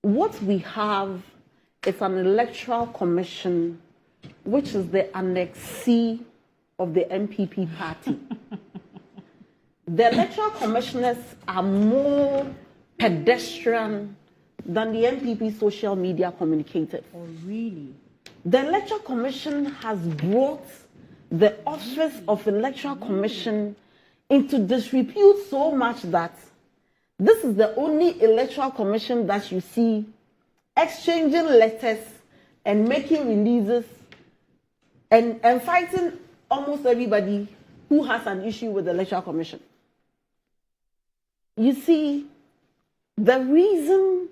what we have is an Electoral Commission, which is the Annex C of the MPP party. The Electoral Commissioners are more pedestrian than the MPP social media communicators. Oh, really? The Electoral Commission has brought the office of Electoral Commission into disrepute so much that this is the only Electoral Commission that you see exchanging letters and making releases and fighting almost everybody who has an issue with the Electoral Commission. You see, the reason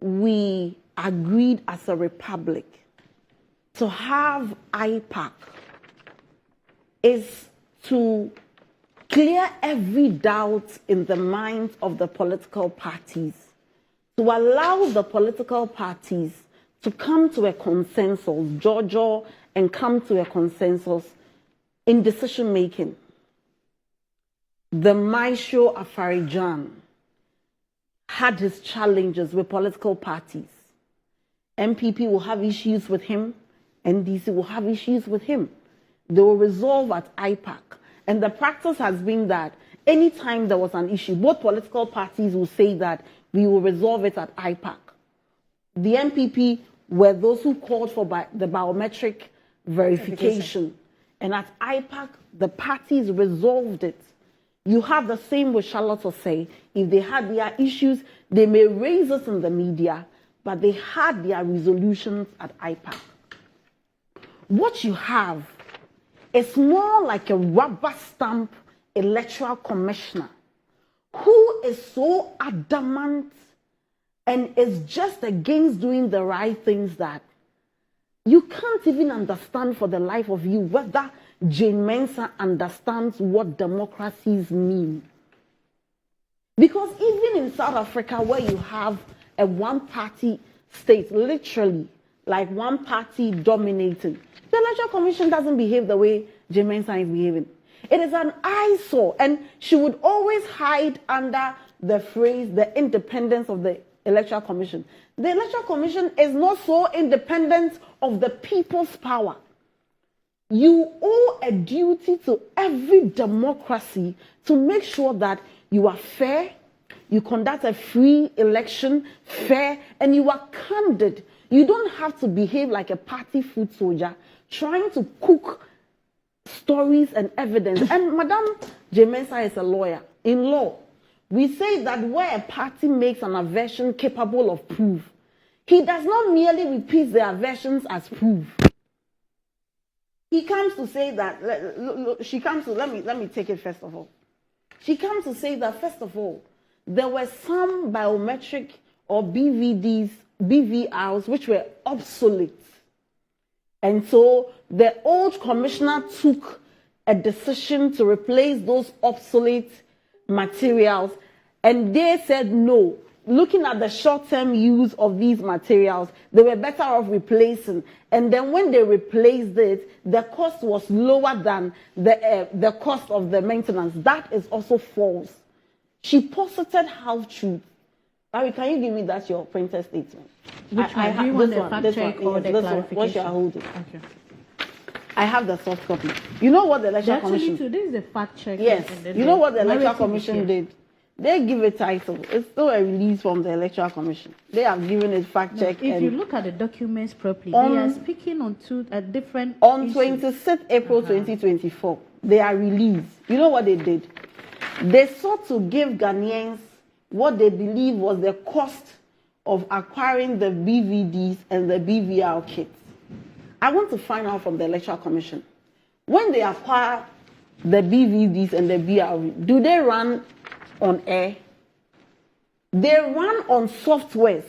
we agreed as a republic to have IPAC is to clear every doubt in the minds of the political parties, to allow the political parties to come to a consensus, Georgia, and come to a consensus in decision making. The Maisho Afarijan had his challenges with political parties. MPP will have issues with him, NDC will have issues with him. They will resolve at IPAC. And the practice has been that anytime there was an issue, both political parties will say that we will resolve it at IPAC. The MPP were those who called for the biometric verification. And at IPAC, the parties resolved it. You have the same with Charlotte Osei. If they had their issues, they may raise it in the media, but they had their resolutions at IPAC. What you have is more like a rubber stamp electoral commissioner who is so adamant and is just against doing the right things that you can't even understand for the life of you whether Jane Mensah understands what democracies mean. Because even in South Africa, where you have a one-party state, literally, like one party dominating, the Electoral Commission doesn't behave the way Jane Mensah is behaving. It is an eyesore, and she would always hide under the phrase, the independence of the Electoral Commission. The Electoral Commission is not so independent of the people's power. You owe a duty to every democracy to make sure that you are fair, you conduct a free election, fair, and you are candid. You don't have to behave like a party foot soldier trying to cook stories and evidence. And Madame Jane Mensah is a lawyer. In law, we say that where a party makes an assertion capable of proof, he does not merely repeat the assertions as proof. He comes to say that, let me take it first of all. She comes to say that, first of all, there were some biometric or BVRs which were obsolete. And so the old commissioner took a decision to replace those obsolete materials, and they said no. Looking at the short-term use of these materials, they were better off replacing. And then when they replaced it, the cost was lower than the cost of the maintenance. That is also false. She posited half-truth. Barry, can you give me that your printed statement? Which one? Do you want the fact check or the clarification? What you are holding. Okay. I have the soft copy. You know what the Electoral Commission... Actually, today is the fact check. Yes. You know what the Electoral Commission did? They give a title. It's still a release from the Electoral Commission. They have given it fact check. If you look at the documents properly, they are speaking on two different on 26th April 2024, they are released. You know what they did? They sought to give Ghanaians what they believe was the cost of acquiring the BVDs and the BVR kits. I want to find out from the Electoral Commission, when they acquire the BVDs and the BVR, do they run on air? They run on softwares.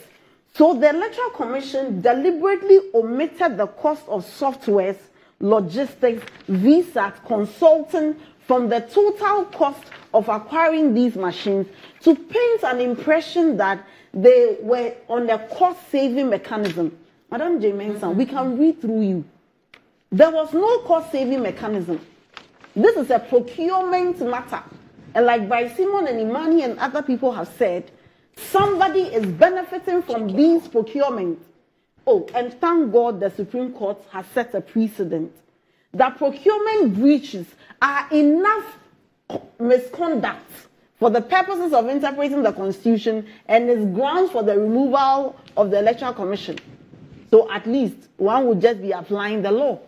So the Electoral Commission deliberately omitted the cost of softwares, logistics, visas, consulting from the total cost of acquiring these machines to paint an impression that they were on a cost-saving mechanism. Madam Jane Mensah, we can read through you. There was no cost-saving mechanism. This is a procurement matter. And like by Simon and Imani and other people have said, Somebody is benefiting from these procurement. Oh, and thank God the Supreme Court has set a precedent that procurement breaches are enough misconduct for the purposes of interpreting the Constitution and is grounds for the removal of the Electoral Commission. So at least one would just be applying the law.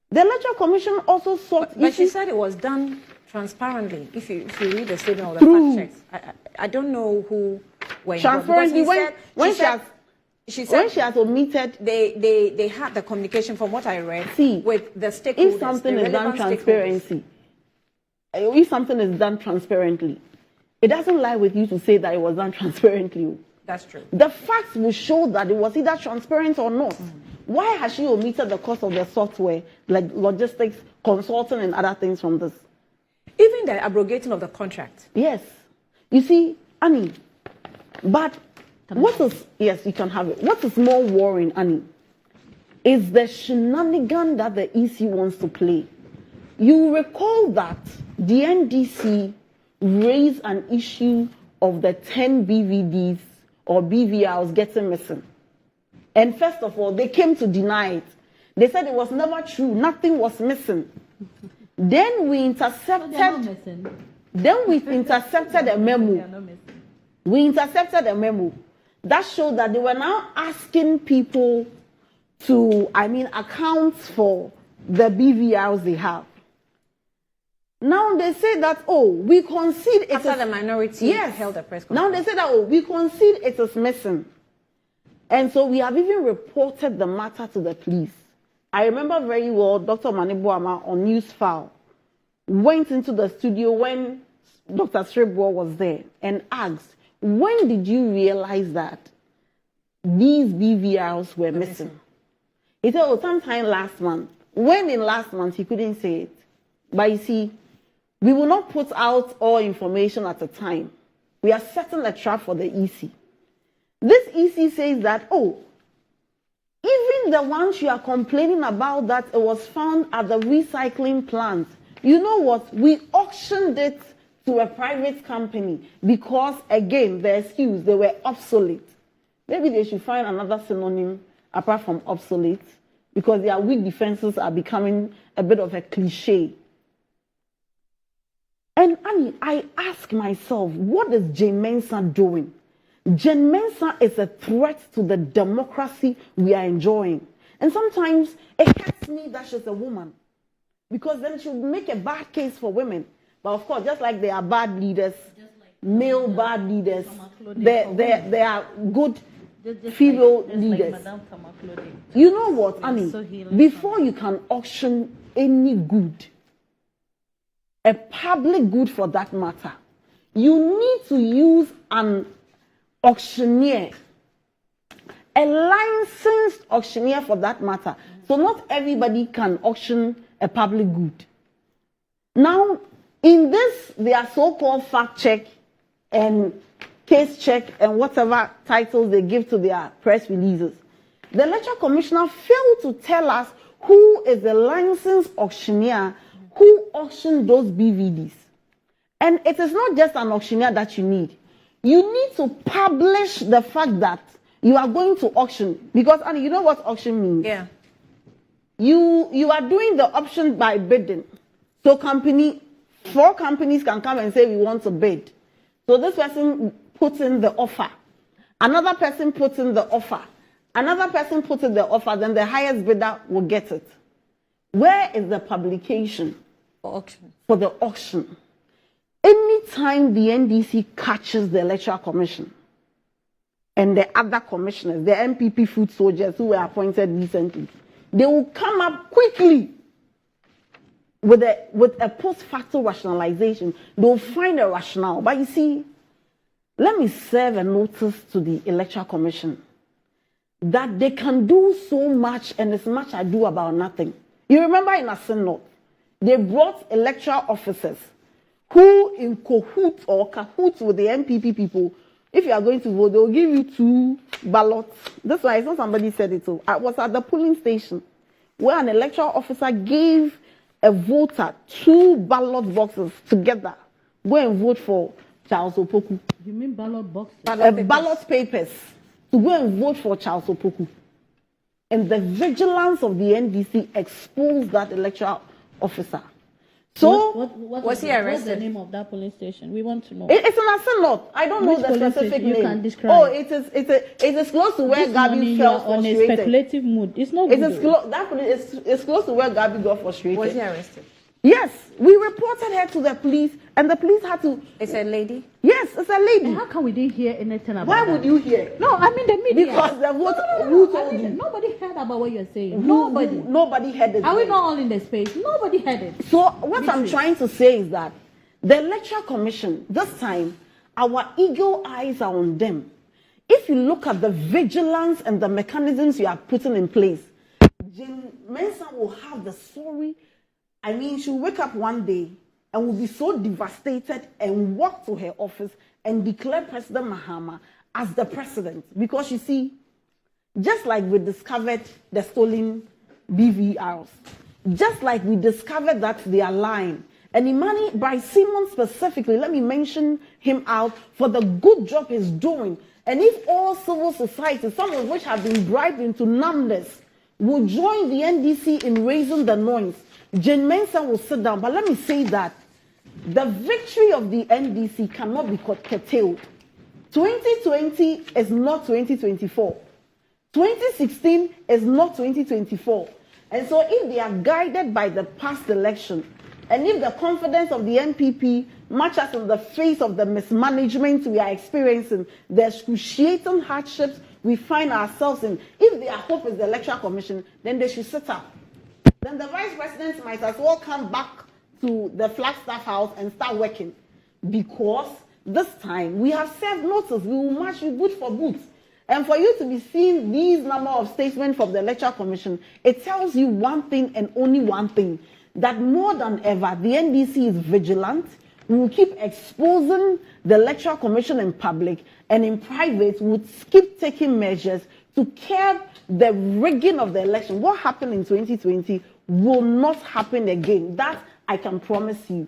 The Electoral Commission also sought... But she said it was done transparently. If you read the statement of the fact checks, I don't know who were involved. Transparently, when she has omitted... They had the communication, from what I read, with the stakeholders. If something is done transparency, if something is done transparently, it doesn't lie with you to say that it was done transparently. That's true. The facts will show that it was either transparent or not. Why has she omitted the cost of the software, like logistics, consulting, and other things from this? Even the abrogating of the contract. Yes. You see, Annie, but what is... Yes, you can have it. What is more worrying, Annie, is the shenanigan that the EC wants to play. You recall that the NDC raised an issue of the 10 BVDs or BVRs getting missing. And first of all, they came to deny it. They said it was never true. Nothing was missing. Then we intercepted... Then we intercepted a memo. We intercepted a memo that showed that they were now asking people to, account for the BVRs they have. Now they say that, we concede it after the minority held a press conference. Now they say that, we concede it is missing. And so we have even reported the matter to the police. I remember very well Dr. Manibuama on News File went into the studio when Dr. Sribwa was there and asked, when did you realize that these BVRs were missing? He said, sometime last month. When in last month, he couldn't say it. But you see, we will not put out all information at a time. We are setting a trap for the EC. This EC says that, even the ones you are complaining about that it was found at the recycling plant, you know what? We auctioned it to a private company because, again, the excuse, they were obsolete. Maybe they should find another synonym apart from obsolete, because their weak defenses are becoming a bit of a cliche. And Annie, I ask myself, what is Jane Mensah doing? Jane Mensah is a threat to the democracy we are enjoying. And sometimes it hurts me that she's a woman, because then she'll make a bad case for women. But of course, just like there are bad leaders, male bad leaders, there are good female leaders. You know what, Annie? Before you can auction any good, a public good for that matter, you need to use an auctioneer, a licensed auctioneer for that matter. So not everybody can auction a public good. Now, in this, their so-called fact check and case check and whatever titles they give to their press releases, the Electoral Commissioner failed to tell us who is the licensed auctioneer who auctioned those BVDs. And it is not just an auctioneer that you need. You need to publish the fact that you are going to auction. Because, Annie, you know what auction means? Yeah. You are doing the auction by bidding. So 4 companies can come and say, we want to bid. So this person puts in the offer. Another person puts in the offer. Another person puts in the offer. Then the highest bidder will get it. Where is the publication? For auction. For the auction. Anytime the NDC catches the Electoral Commission and the other commissioners, the MPP foot soldiers who were appointed recently, they will come up quickly with a post-facto rationalization. They'll find a rationale. But you see, let me serve a notice to the Electoral Commission that they can do so much and as much ado about nothing. You remember in Adamant, they brought electoral officers who in cahoots with the MPP people, if you are going to vote, they'll give you 2 ballots. That's why it's not somebody said it. So I was at the polling station where an electoral officer gave a voter 2 ballot boxes together. Go and vote for Charles Opoku. You mean ballot boxes? Ballot papers to go and vote for Charles Opoku. And the vigilance of the NDC exposed that electoral officer. So, was he arrested? What's the name of that police station? We want to know. It's an Asanot. I don't know the specific name. You can describe. Oh, it is close to where Gabi felt on frustrated. a speculative mood. It's not good. It's close to where Gabi got frustrated. Was he arrested? Yes, we reported her to the police, and the police had to. It's a lady? Yes, it's a lady. And how come we didn't hear anything about Why that? would you hear? No, I mean the media. Because the vote. No. Who told you? Nobody heard about what you're saying. Nobody heard it. Are we not all in the space? Nobody heard it. So what I'm trying to say is that the Electoral Commission, this time, our eagle eyes are on them. If you look at the vigilance and the mechanisms you are putting in place, Jane Mensah will have the story. I mean, she'll wake up one day and will be so devastated and walk to her office and declare President Mahama as the president. Because you see, just like we discovered the stolen BVRs, just like we discovered that they are lying, and Imani, by Simon specifically, let me mention him out for the good job he's doing. And if all civil society, some of which have been bribed into numbness, will join the NDC in raising the noise, Jane Mensah will sit down. But let me say that the victory of the NDC cannot be curtailed. 2020 is not 2024. 2016 is not 2024. And so if they are guided by the past election, and if the confidence of the NPP matches in the face of the mismanagement we are experiencing, the excruciating hardships we find ourselves in, if their hope is the Electoral Commission, then they should sit up. Then the vice president might as well come back to the Flagstaff House and start working. Because this time we have served notice. We will match you boot for boot. And for you to be seeing these number of statements from the Electoral Commission, it tells you one thing and only one thing, that more than ever, the NDC is vigilant. We will keep exposing the Electoral Commission in public, and in private, we would keep taking measures to curb the rigging of the election. What happened in 2020 will not happen again. That I can promise you.